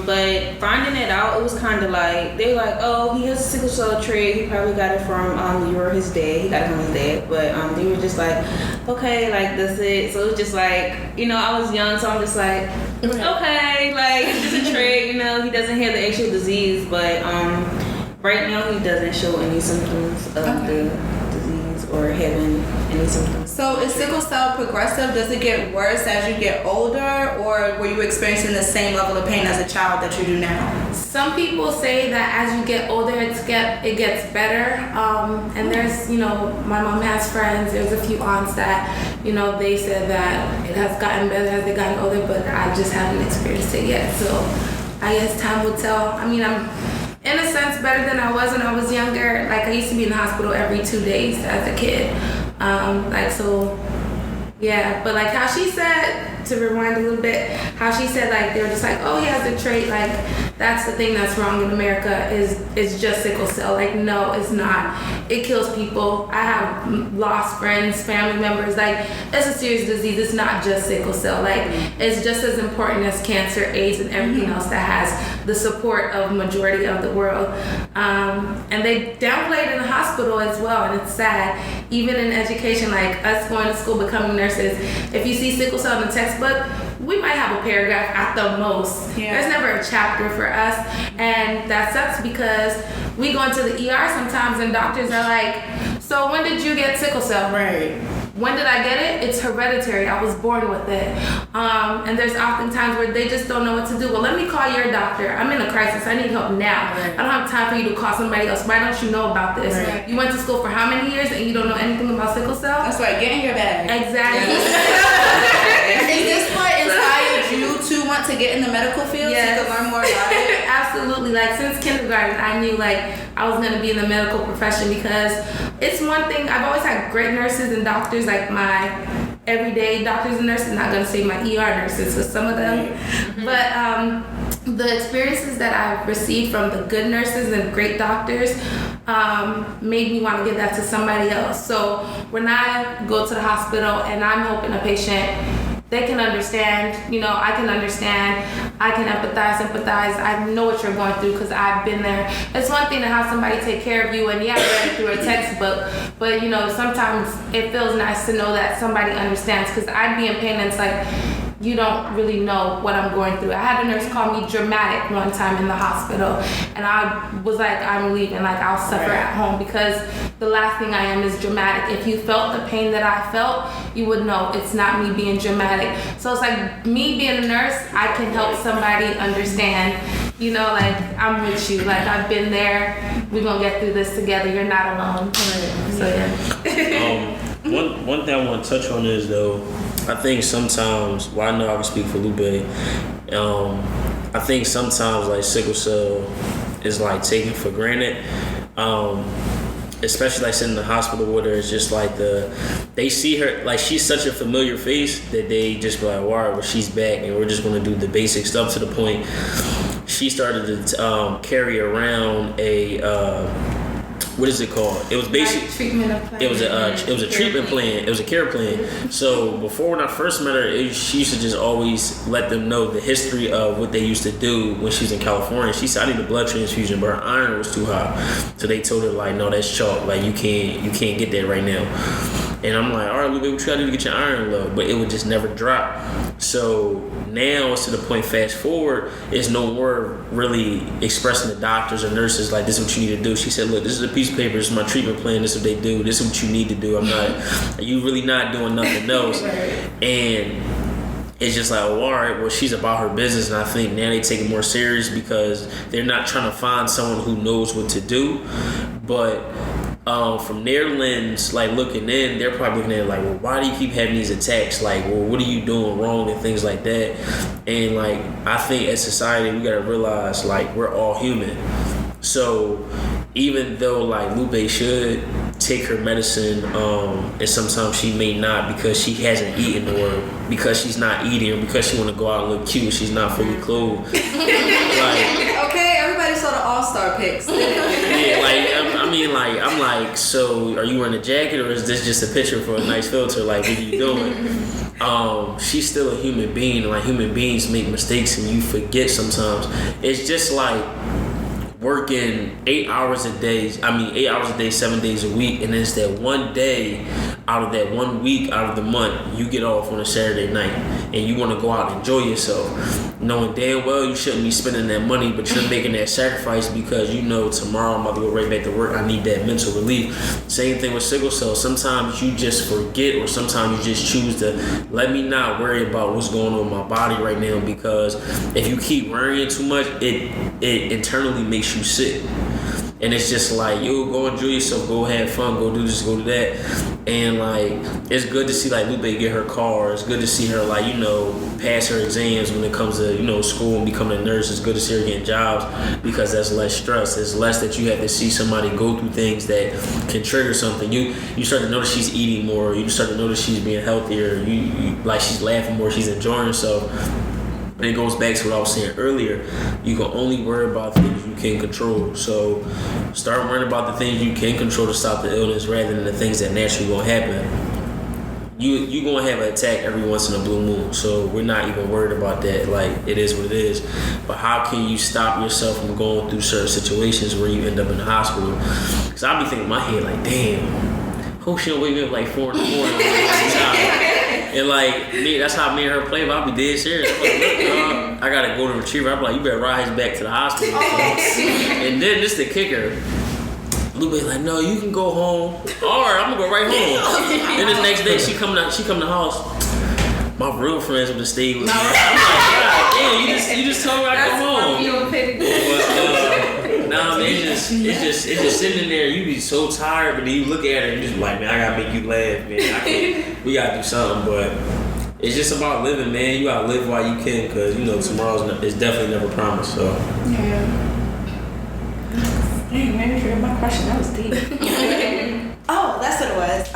But finding it out, it was kind of like, they're like, oh, he has a sickle cell trait. He probably got it from you or his dad. He got it from his dad. But they were just like, okay, like, that's it. So it was just like, I was young, so I'm just like, okay, like, it's just a trait, he doesn't have the actual disease. But right now, he doesn't show any symptoms of the disease or having any symptoms. So is sickle cell progressive? Does it get worse as you get older, or were you experiencing the same level of pain as a child that you do now? Some people say that as you get older, it gets better. And there's, my mom has friends. There's a few aunts that, they said that it has gotten better as they've gotten older, but I just haven't experienced it yet. So I guess time will tell. I mean, I'm in a sense better than I was when I was younger. Like, I used to be in the hospital every 2 days as a kid. So Yeah, but like how she said, to rewind a little bit, how she said like they were just like, oh, he has a trait, like that's the thing that's wrong in America is just sickle cell. Like no, it's not. It kills people. I have lost friends, family members. Like it's a serious disease. It's not just sickle cell. Like it's just as important as cancer, AIDS, and everything else that has the support of majority of the world. And they downplayed in the hospital as well, and it's sad. Even in education, like us going to school, becoming nurses, if you see sickle cell in the textbook, we might have a paragraph at the most. Yeah. There's never a chapter for us, and that sucks because we go into the ER sometimes and doctors are like, so when did you get sickle cell? Right. When did I get it? It's hereditary. I was born with it. And there's often times where they just don't know what to do. Well, let me call your doctor. I'm in a crisis. I need help now. Right. I don't have time for you to call somebody else. Why don't you know about this? Right. You went to school for how many years and you don't know anything about sickle cell? That's right. Get in your bag. Exactly. Is this what inspired you to want to get in the medical field? Yes. So you can learn more about it? Absolutely. Like since kindergarten, I knew like I was gonna be in the medical profession because it's one thing. I've always had great nurses and doctors, like my everyday doctors and nurses. Not gonna say my ER nurses, but some of them. Mm-hmm. But the experiences that I've received from the good nurses and great doctors made me want to give that to somebody else. So when I go to the hospital and I'm helping a patient, they can understand, you know, I can understand, I can empathize, I know what you're going through because I've been there. It's one thing to have somebody take care of you and yeah, read it through a textbook, but you know, sometimes it feels nice to know that somebody understands because I'd be in pain and it's like, you don't really know what I'm going through. I had a nurse call me dramatic one time in the hospital and I was like, I'm leaving, like I'll suffer at home because the last thing I am is dramatic. If you felt the pain that I felt, you would know it's not me being dramatic. So it's like me being a nurse, I can help somebody understand, you know, like I'm with you, like I've been there, we're gonna get through this together, you're not alone. So yeah. One thing I want to touch on is though, I think sometimes, well I know I can speak for Lupe, I think sometimes like sickle cell is like taken for granted, especially like sitting in the hospital with her. It's just like they see her, like she's such a familiar face that they just be like, wow, well she's back and we're just going to do the basic stuff to the point she started to carry around a what is it called? It was basically treatment plan. It was a treatment plan. It was a care plan. So before when I first met her, she used to just always let them know the history of what they used to do when she was in California. She said I need a blood transfusion, but her iron was too high. So they told her like, no, that's chalk. Like you can't get that right now. And I'm like, all right, Lupe, what you gotta do to get your iron low? But it would just never drop. So now it's to the point, fast forward, it's no more really expressing to doctors or nurses like this is what you need to do. She said, look, this is a piece of paper, this is my treatment plan, this is what they do, this is what you need to do. You really not doing nothing else. And it's just like, oh, all right, well, she's about her business. And I think now they take it more serious because they're not trying to find someone who knows what to do. But from their lens, like looking in, they're probably looking at it like, well, why do you keep having these attacks? Like, well, what are you doing wrong and things like that? And like, I think as society, we gotta realize like we're all human. So even though like Lupe should take her medicine, and sometimes she may not because she hasn't eaten or because she's not eating or because she want to go out and look cute, she's not fully clothed. Okay, everybody saw the All-Star pics. Yeah, like I mean, like I'm like, so are you wearing a jacket or is this just a picture for a nice filter? Like, what are you doing? She's still a human being. Like human beings make mistakes and you forget sometimes. It's just like working 8 hours a day, 7 days a week, and it's that one day out of that 1 week out of the month you get off on a Saturday night and you want to go out and enjoy yourself, knowing damn well you shouldn't be spending that money, but you're making that sacrifice because you know tomorrow I'm about to go right back to work. I need that mental relief. Same thing with sickle cell. Sometimes you just forget, or sometimes you just choose to let me not worry about what's going on with my body right now, because if you keep worrying too much, it internally makes you sick. And it's just like, yo, go enjoy yourself, go have fun, go do this, go do that. And like, it's good to see like Lupe get her car. It's good to see her like, you know, pass her exams when it comes to, you know, school and becoming a nurse. It's good to see her getting jobs because that's less stress. It's less that you have to see somebody go through things that can trigger something. You start to notice she's eating more. You start to notice she's being healthier. You like she's laughing more. She's enjoying herself. And it goes back to what I was saying earlier. You can only worry about things you can control. So start worrying about the things you can control to stop the illness rather than the things that naturally gonna happen. You gonna have an attack every once in a blue moon. So we're not even worried about that. Like, it is what it is. But how can you stop yourself from going through certain situations where you end up in the hospital? Because I'll be thinking in my head like, damn, hope she don't wake me up like 4 in the morning. And like, me, that's how me and her play, but I'll be dead serious. I'm like, look, I gotta go to Retriever. I'm like, you better ride his back to the hospital. And then this the kicker. Lupe like, no, you can go home. All right, I'm gonna go right home. Then the next day she come to the house. My real friends would have stayed with me. I'm like, God damn, you just told me I could come home. But nah, man, it's just sitting in there. You be so tired, but then you look at her and you just like, man, I gotta make you laugh, man. We gotta do something, but it's just about living, man. You gotta live while you can, cause you know tomorrow's is definitely never promised. So yeah. Dang, maybe forget my question. That was deep. Oh, that's what it was.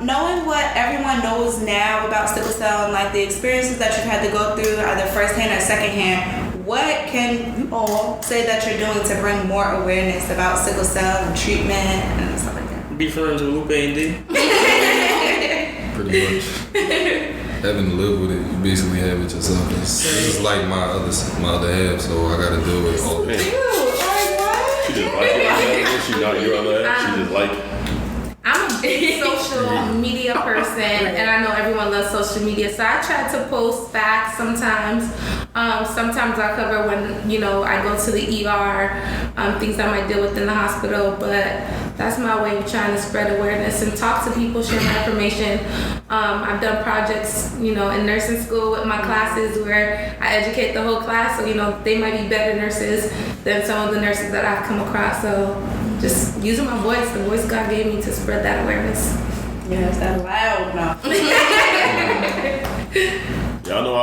Knowing what everyone knows now about sickle cell and like the experiences that you've had to go through, either firsthand or secondhand, what can you all say that you're doing to bring more awareness about sickle cell and treatment and stuff like that? Be friends with Lupe and D. Pretty much. Having to live with it, you basically have it yourself. It's just like my other half, so I gotta deal with all of it. She just like it. She not your other half. She just like it. I'm a big social media person, and I know everyone loves social media, so I try to post facts sometimes. Sometimes I cover when, you know, I go to the ER, things I might deal with in the hospital, but that's my way of trying to spread awareness and talk to people, share my information. I've done projects, you know, in nursing school with my classes where I educate the whole class, so, you know, they might be better nurses than some of the nurses that I've come across, so just using my voice, the voice God gave me to spread that awareness. Yes, that loud now. Yeah, I know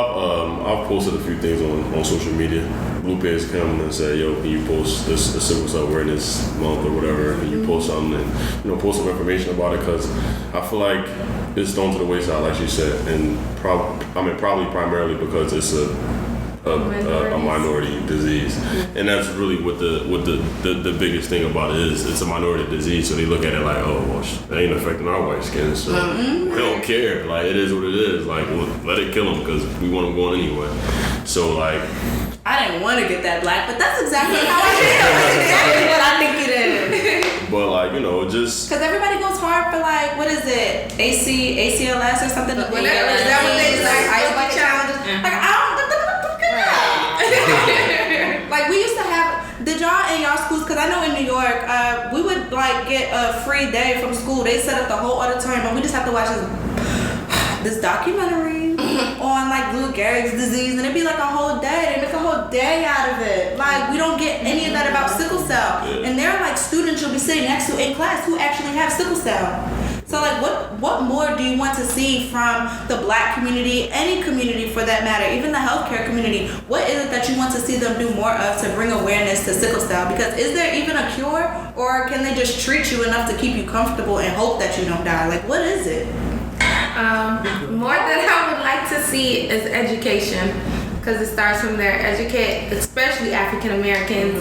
I've posted a few things on social media. Lupe has come and said, yo, can you post this Sickle Cell Awareness Month or whatever? Can you post something and, you know, post some information about it? Because I feel like it's thrown to the wayside, like she said, and probably primarily because it's a minority disease, and that's really what the biggest thing about it is. It's a minority disease, so they look at it like, oh, well, it ain't affecting our white skin, so we don't care. Like, it is what it is. Like, well, let it kill them because we want them going anyway. So like, I didn't want to get that black, but that's exactly how I feel. That's exactly what I think it is. But like, you know, just because everybody goes hard for like, what is it, ACLS or something? Whatever. Is that what they like? Ice bucket challenges. Like, I don't. Like, we used to have, did y'all in y'all schools, because I know in New York, we would like get a free day from school. They set up the whole auditorium, and we just have to watch this documentary on like Lou Gehrig's disease, and it'd be like a whole day. They make a whole day out of it. Like, we don't get any of that about sickle cell. And there are like students you'll be sitting next to in class who actually have sickle cell. So like, what more do you want to see from the black community, any community for that matter, even the healthcare community? What is it that you want to see them do more of to bring awareness to sickle cell? Because is there even a cure, or can they just treat you enough to keep you comfortable and hope that you don't die? Like, what is it? More than I would like to see is education, because it starts from there. Educate, especially African Americans.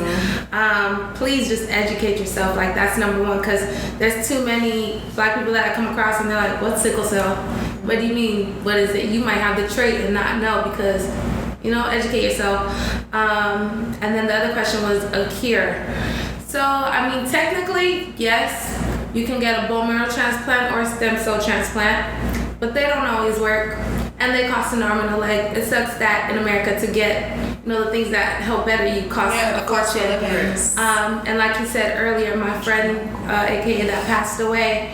Please just educate yourself. Like, that's number one, because there's too many black people that I come across and they're like, what's sickle cell? What do you mean? What is it? You might have the trait and not know, because, you know, educate yourself. And then the other question was a cure. So, I mean, technically, yes, you can get a bone marrow transplant or a stem cell transplant, but they don't always work. And they cost an arm and a leg. It sucks that in America to get, you know, the things that help better you cost a fortune. And like you said earlier, my friend, aka that passed away,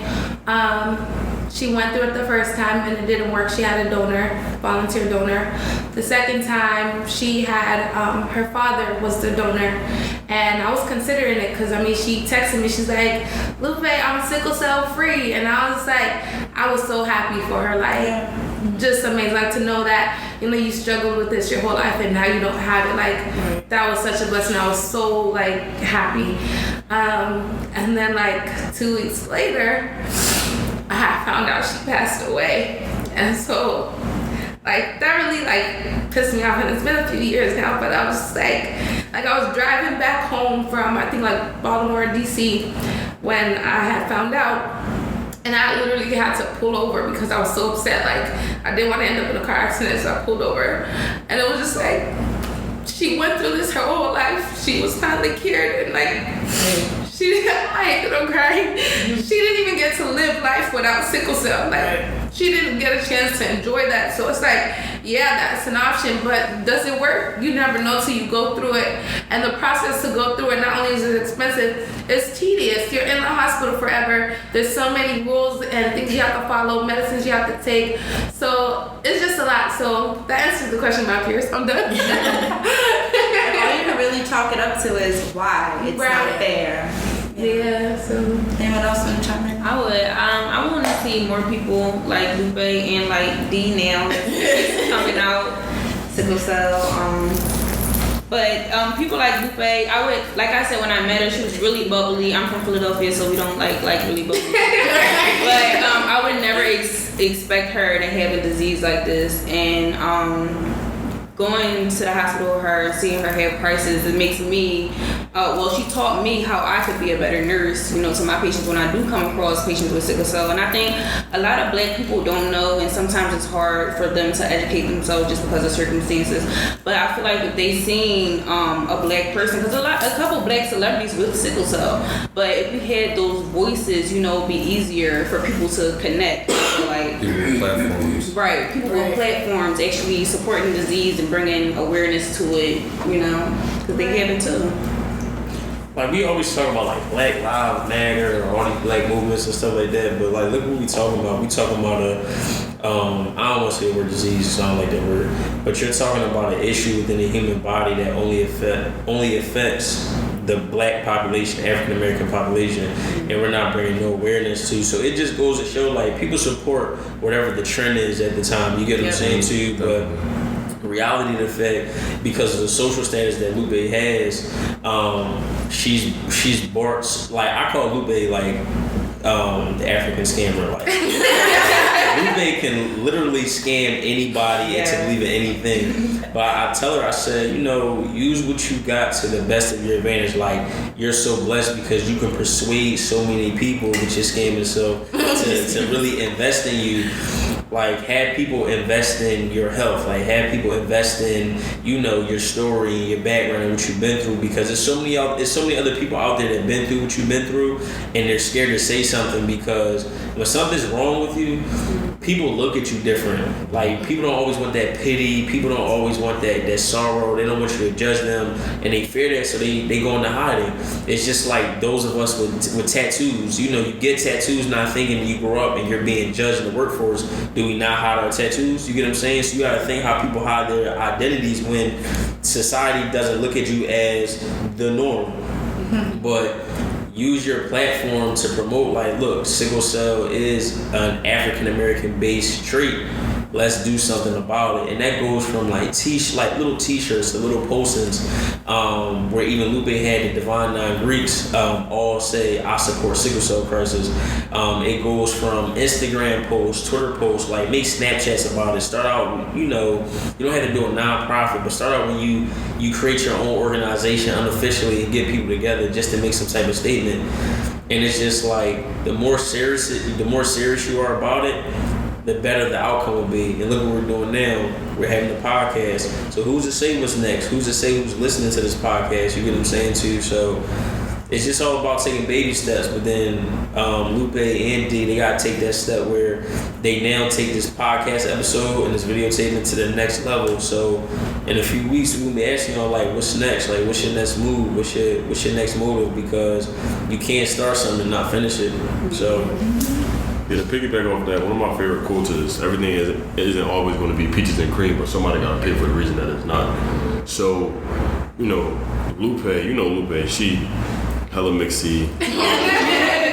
she went through it the first time and it didn't work. She had a donor, volunteer donor. The second time she had, her father was the donor, And I was considering it because, I mean, she texted me. She's like, Lupe, I'm sickle cell free. And I was like, I was so happy for her. Like, just amazing. Like, to know that, you know, you struggled with this your whole life and now you don't have it. Like, that was such a blessing. I was so, like, happy. And then, like, 2 weeks later, I found out she passed away. And so, like, that really, like, pissed me off. And it's been a few years now, but I was just like I was driving back home from, I think, like, Baltimore, D.C. when I had found out. And I literally had to pull over because I was so upset. Like, I didn't want to end up in a car accident, so I pulled over. And it was just like, she went through this her whole life. She was finally cured, and, like, I ended up crying. She didn't even get to live life without sickle cell. Like, she didn't get a chance to enjoy that. So it's like, yeah, that's an option, but does it work? You never know till you go through it. And the process to go through it, not only is it expensive, it's tedious. You're in the hospital forever. There's so many rules and things you have to follow, medicines you have to take. So it's just a lot. So that answers the question about Pierce. I'm done. And all you can really chalk it up to is why it's not fair. Yeah, so anyone else want to chime in? I would. I want to see more people like Lupe and like D now coming out, sickle cell. But people like Lupe, I would, like I said when I met her, she was really bubbly. I'm from Philadelphia, so we don't like really bubbly. But I would never expect her to have a disease like this, and going to the hospital with her and seeing her have crisis, it makes me, she taught me how I could be a better nurse, you know, to my patients when I do come across patients with sickle cell. And I think a lot of black people don't know, and sometimes it's hard for them to educate themselves just because of circumstances. But I feel like if they seen a black person, because a couple black celebrities with sickle cell, but if we had those voices, you know, it'd be easier for people to connect. Like, people with platforms. Right, people with platforms actually supporting disease and bringing awareness to it, you know, because they have it too. Like, we always talk about, like, Black Lives Matter or all these black movements and stuff like that, but, like, look what we talking about. We talking about I don't want to say the word disease, sound like that word, but you're talking about an issue within the human body that only affects the black population, African American population, and we're not bringing no awareness to. So it just goes to show, like, people support whatever the trend is at the time. You get what I'm saying too, but reality of the fact, because of the social status that Lupe has, she's bought, like, I call Lupe like the African scammer. Like, Lupe can literally scam anybody into believing anything. But I tell her, I said, you know, use what you got to the best of your advantage. Like, you're so blessed because you can persuade so many people with your scamming self to really invest in you. Like, have people invest in your health. Like, have people invest in, you know, your story, your background, and what you've been through. Because there's so many other people out there that have been through what you've been through, and they're scared to say something because when something's wrong with you, people look at you different. Like, people don't always want that pity. People don't always want that sorrow. They don't want you to judge them, and they fear that, so they go into hiding. It's just like those of us with tattoos. You know, you get tattoos not thinking you grow up and you're being judged in the workforce. Do we not hide our tattoos? You get what I'm saying? So you gotta think how people hide their identities when society doesn't look at you as the norm. But use your platform to promote, like, look, sickle cell is an African American based trait. Let's do something about it. And that goes from like little t-shirts to little postings, where even Lupe had the Divine Nine Greeks all say, I support sickle cell crisis. It goes from Instagram posts, Twitter posts, like, make Snapchats about it. Start out, you know, you don't have to do a non-profit, but start out when you create your own organization unofficially and get people together just to make some type of statement. And it's just like, the more serious you are about it, the better the outcome will be. And look what we're doing now. We're having a podcast. So who's to say what's next? Who's to say who's listening to this podcast? You get what I'm saying too? So it's just all about taking baby steps. But then Lupe and D, they gotta take that step where they now take this podcast episode and this videotaping to the next level. So in a few weeks we'll be asking y'all, like, what's next? Like, what's your next move? What's your next motive? Because you can't start something and not finish it. So Yeah, to piggyback off that, one of my favorite quotes is everything isn't always going to be peaches and cream, but somebody got to pay for the reason that it's not. So, Lupe, she hella mixy.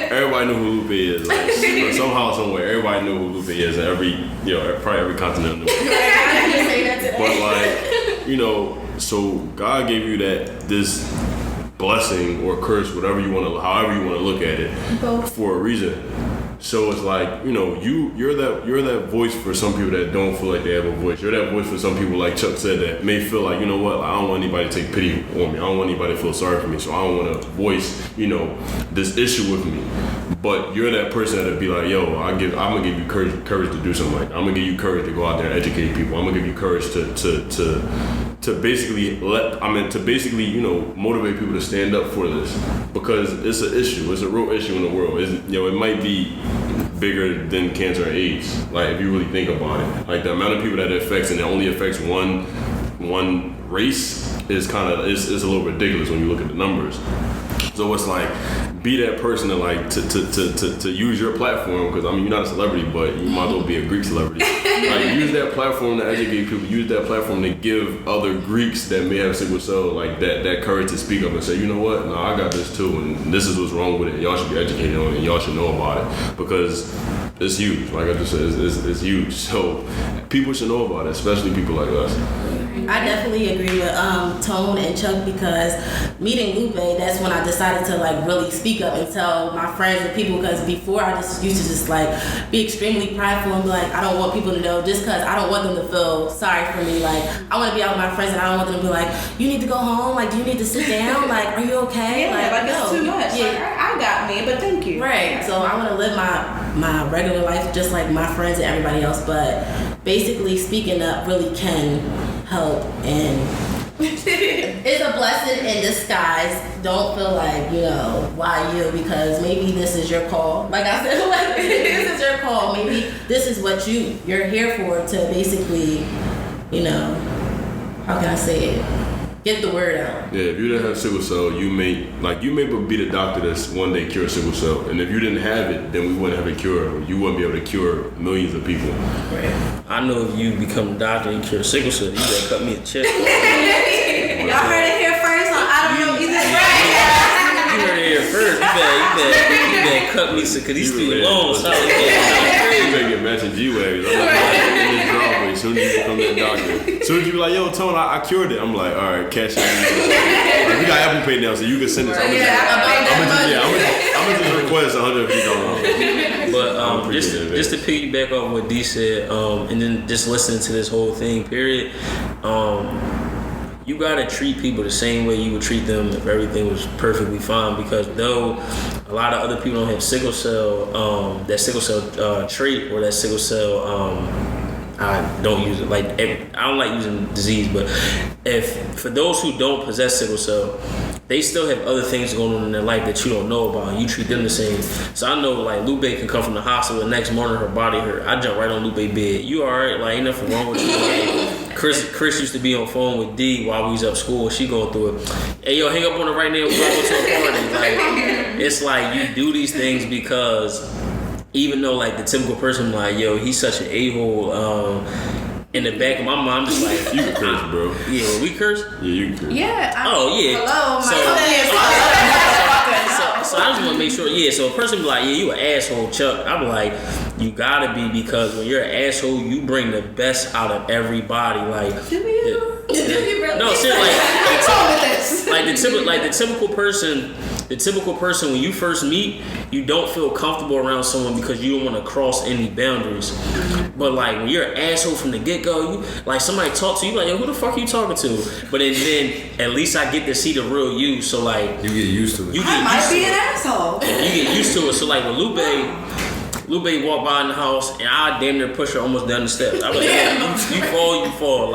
Everybody knew who Lupe is. Like, somehow, somewhere, everybody knew who Lupe is in probably every continent in the world. But so God gave you this blessing or curse, however you want to look at it, for a reason. So it's like, you're that voice for some people that don't feel like they have a voice. You're that voice for some people, like Chuck said, that may feel like, I don't want anybody to take pity on me. I don't want anybody to feel sorry for me. So I don't want to voice, this issue with me. But you're that person that'll be like, yo, I'm gonna give you courage to do something like that. I'm gonna give you courage to go out there and educate people. I'm gonna give you courage to basically motivate people to stand up for this, because it's an issue. It's a real issue in the world. It might be bigger than cancer and AIDS. Like, if you really think about it, like the amount of people that it affects, and it only affects one race, is a little ridiculous when you look at the numbers. So it's like, be that person to use your platform, because you're not a celebrity, but you might as well be a Greek celebrity. Like, use that platform to educate people. Use that platform to give other Greeks that may have sickle cell that courage to speak up and say, you know what? No, I got this too, and this is what's wrong with it. Y'all should be educated on it. Y'all should know about it, because it's huge. Like I just said, it's huge. So people should know about it, especially people like us. I definitely agree with Tone and Chuck, because meeting Lupe, that's when I decided to really speak up and tell my friends and people, because before I just used to be extremely prideful and be like, I don't want people to know, just because I don't want them to feel sorry for me. Like, I want to be out with my friends and I don't want them to be like, you need to go home, do you need to sit down, are you okay? Yeah, it's too much. Yeah. I got me, but thank you. Right. So I want to live my regular life just like my friends and everybody else, but basically speaking up really can help, and it's a blessing in disguise. Don't feel like, why you, because maybe this is your call. Like I said, this is your call.Maybe this is what you're here for, to basically, how can I say it? Get the word out. Yeah, if you didn't have sickle cell, you may be the doctor that's one day cure sickle cell. And if you didn't have it, then we wouldn't have a cure. You wouldn't be able to cure millions of people. Right. I know if you become a doctor and cure sickle cell, you better cut me a check. Y'all heard it here first on I Don't Know Either. You heard it here first. You better cut me, because these student loans. You better get matching G-Waves. I'm like, as soon as you become that doctor. As soon as you be like, yo, Tone, I cured it. I'm like, all right, cash it. We got Apple Pay now, so you can send this. I'm gonna just request $150. But just to piggyback off what D said, and then just listening to this whole thing, period. You gotta treat people the same way you would treat them if everything was perfectly fine, because though a lot of other people don't have sickle cell, that sickle cell trait, or that sickle cell, I don't use it. I don't like using disease, but for those who don't possess sickle cell, they still have other things going on in their life that you don't know about, and you treat them the same. So I know, Lupe can come from the hospital, the next morning her body hurt. I jump right on Lupe's bed. You alright? Ain't nothing wrong with you. Chris used to be on phone with D while we was up school. She going through it. Hey, yo, hang up on her right now. We gotta go to a party. It's you do these things because even though the typical person yo, he's such an a-hole, in the back of my mind, I'm just you can curse, bro. Yeah, we curse? Yeah, you can curse. Yeah. Hello, So I just want to make sure, so a person be like, yeah, you an asshole, Chuck. I'm like, you gotta be, because when you're an asshole, you bring the best out of everybody. Do you really? No, seriously, the typical person when you first meet, you don't feel comfortable around someone because you don't want to cross any boundaries. But when you're an asshole from the get-go, you somebody talk to you, yo, who the fuck are you talking to? But then at least I get to see the real you, so you get used to it. I might be an asshole. You get used to it. So with Lupe walked by in the house, and I damn near push her almost down the steps. I was like, you fall.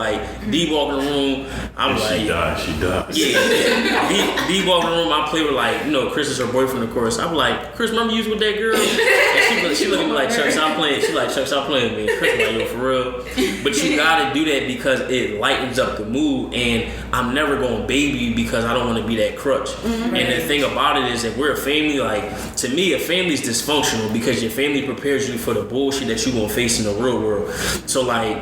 D walk in the room, I'm like, she died. Yeah. B walk in the room, I play with like, Chris is her boyfriend, of course. I'm like, Chris, remember you was with that girl? And she look at me like, Chuck, stop playing. She like, Chuck, stop playing with me. Chris like, yo, for real. But you gotta do that because it lightens up the mood, and I'm never gonna baby you because I don't want to be that crutch. Mm-hmm. And the thing about it is that we're a family. Like, to me, a family's dysfunctional because your family prepares you for the bullshit that you're gonna face in the real world. So like,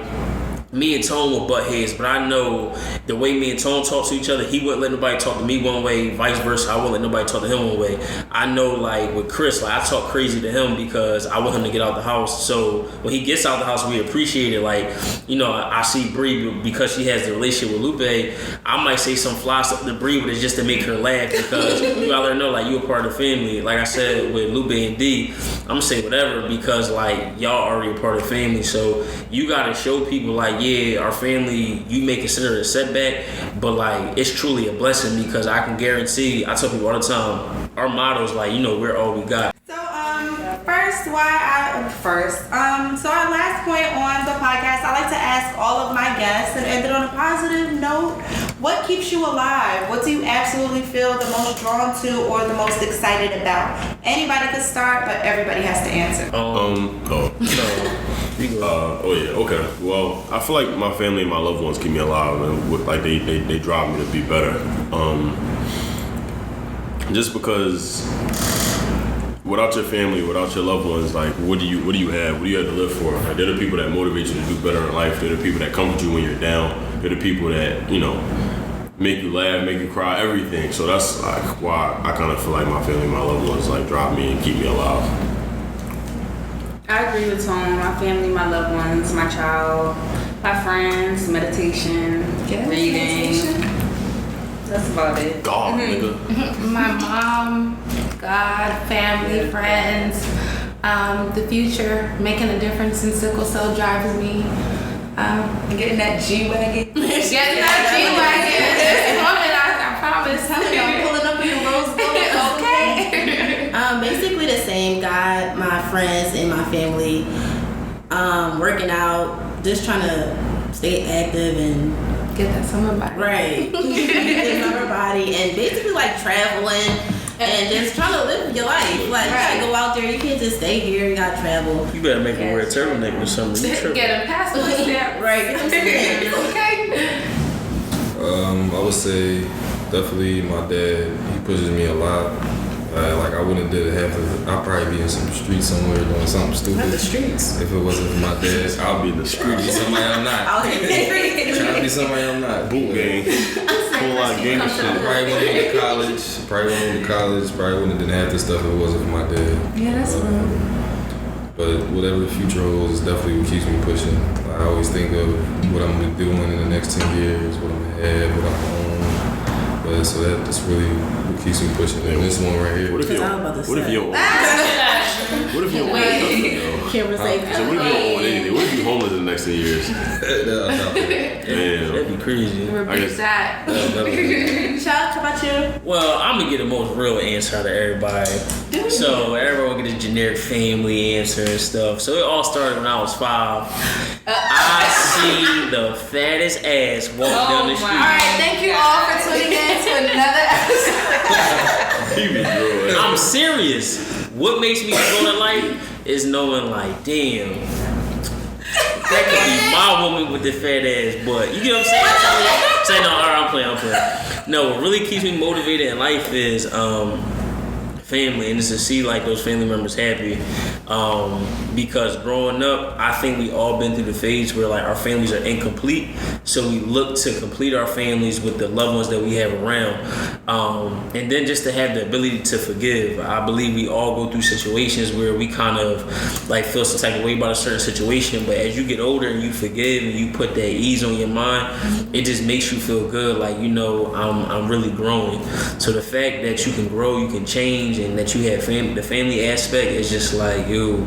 me and Tone will butt heads, but I know the way me and Tone talk to each other, he wouldn't let nobody talk to me one way, vice versa, I wouldn't let nobody talk to him one way. I know, like, with Chris, like, I talk crazy to him because I want him to get out the house. So when he gets out the house, we appreciate it. Like, I see Bree, because she has the relationship with Lupe, I might say some fly stuff to Bree, but it's just to make her laugh because you gotta let her know, like, you a part of the family. Like I said, with Lupe and D, I'm gonna say whatever because, like, y'all already a part of the family. So you gotta show people, like, yeah, our family, you may consider it a setback, but like, it's truly a blessing because I can guarantee, I tell people all the time, our motto is like, we're all we got. So so our last point on the podcast, I like to ask all of my guests and end it on a positive note. What keeps you alive? What do you absolutely feel the most drawn to or the most excited about? Anybody could start, but everybody has to answer. Okay. Well, I feel like my family and my loved ones keep me alive, and like they drive me to be better. Just because without your family, without your loved ones, like what do you have? What do you have to live for? Like, they're the people that motivate you to do better in life. They're the people that comfort you when you're down. They're the people that make you laugh, make you cry, everything. So that's like why I kind of feel like my family, my loved ones, like drive me and keep me alive. I agree with Tone. My family, my loved ones, my child, my friends, meditation, reading. Meditation. That's about it. God, nigga. My mom, God, family, friends, the future, making a difference in sickle cell drives me. Getting that G-Wagon. Getting that G-Wagon. I promise. I'm pulling up in your rose gold. Okay. Basically the same. God, my friends, and my family. Working out, just trying to stay active and get that summer body. Right. Get summer body, and basically like traveling and just trying to live your life. Like, you gotta go out there. You can't just stay here. You gotta travel. You better make them wear a turtleneck or something. Get a passport stamp. Right. Okay. I would say definitely my dad. He pushes me a lot. Like, I wouldn't did half of it. I'd probably be in some street somewhere doing something stupid. Not the streets. If it wasn't for my dad, I'll be in the street. I'd be somebody I'm not. Trying to be somebody I'm not. Boot gang. Whole lot of gang shit. Probably went to college. Probably wouldn't have done half this stuff if it wasn't for my dad. Yeah, that's real. But whatever the future holds is definitely what keeps me pushing. I always think of what I'm gonna be doing in the next 10 years, what I'm gonna have, what I'm gonna own. But so that's really what keeps me pushing. And this one right here. What if you Camera safe. So what if you don't own anything? What if you homeless in the next 10 years? Damn. That'd be crazy. Repeat that. Chuck, how about you? Well, I'm gonna get the most real answer out of everybody. So everyone will get a generic family answer and stuff. So it all started when I was 5. I see the fattest ass walk down the street. Alright, thank you all for tuning in to another episode. I'm serious. What makes me feel in life is knowing, like, damn, that could be my woman with the fat ass butt. You get what I'm saying? Say no, alright, I'm playing. No, what really keeps me motivated in life is family, and just to see like those family members happy. Because growing up, I think we all been through the phase where like our families are incomplete, so we look to complete our families with the loved ones that we have around. And then just to have the ability to forgive. I believe we all go through situations where we kind of like feel some type of way about a certain situation, but as you get older and you forgive and you put that ease on your mind, it just makes you feel good, like, you know, I'm really growing. So the fact that you can grow, you can change, and that you have the family aspect is just like, yo,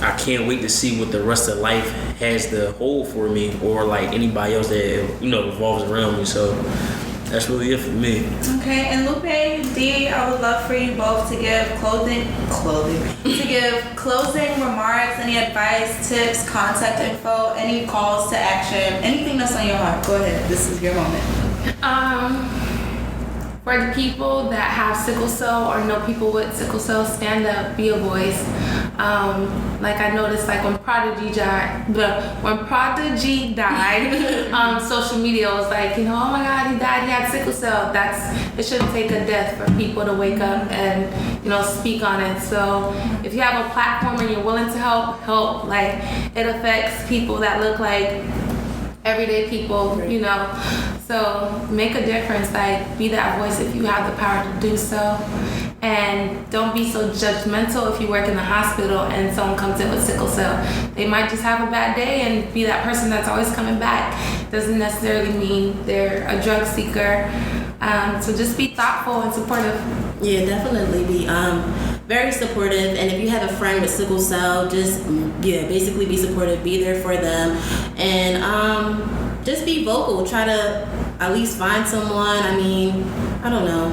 I can't wait to see what the rest of life has to hold for me, or like anybody else that, you know, revolves around me. So that's really it for me. Okay, and Lupe, D, I would love for you both to give closing remarks, any advice, tips, contact info, any calls to action, anything that's on your heart. Go ahead, this is your moment. For the people that have sickle cell or know people with sickle cell, stand up, be a voice. Like I noticed, like when Prodigy died, social media was like, oh my God, he died, he had sickle cell. It shouldn't take a death for people to wake up and, speak on it. So if you have a platform and you're willing to help. Like it affects people that look like everyday people, So make a difference, like be that voice if you have the power to do so. And don't be so judgmental if you work in the hospital and someone comes in with sickle cell. They might just have a bad day and be that person that's always coming back. Doesn't necessarily mean they're a drug seeker. So just be thoughtful and supportive. Yeah, definitely be very supportive. And if you have a friend with sickle cell, just basically be supportive, be there for them, and just be vocal. Try to at least find someone. I don't know.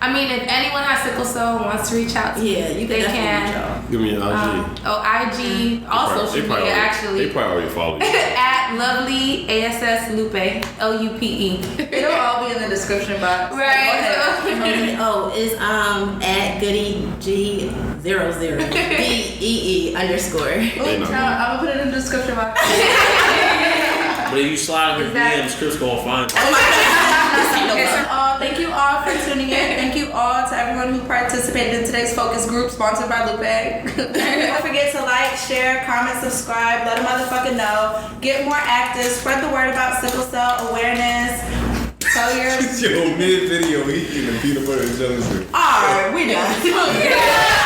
If anyone has sickle cell and wants to reach out to me, they can. Reach out. Give me an IG. IG, all social media actually. They probably already follow you. At lovely ASS Lupe, LUPE. It'll all be in the description box. Right. It's at GoodyG00 DEE_. I'm gonna put it in the description box. But if you slide in her DMs, Chris gonna find you. Oh my God. Thank you all for tuning in. Thank you all to everyone who participated in today's focus group sponsored by Lupe. Don't forget to like, share, comment, subscribe, let a motherfucker know. Get more active, spread the word about sickle cell awareness. Tell your Yo, mid video, he eating peanut butter and jelly. Alright, we done.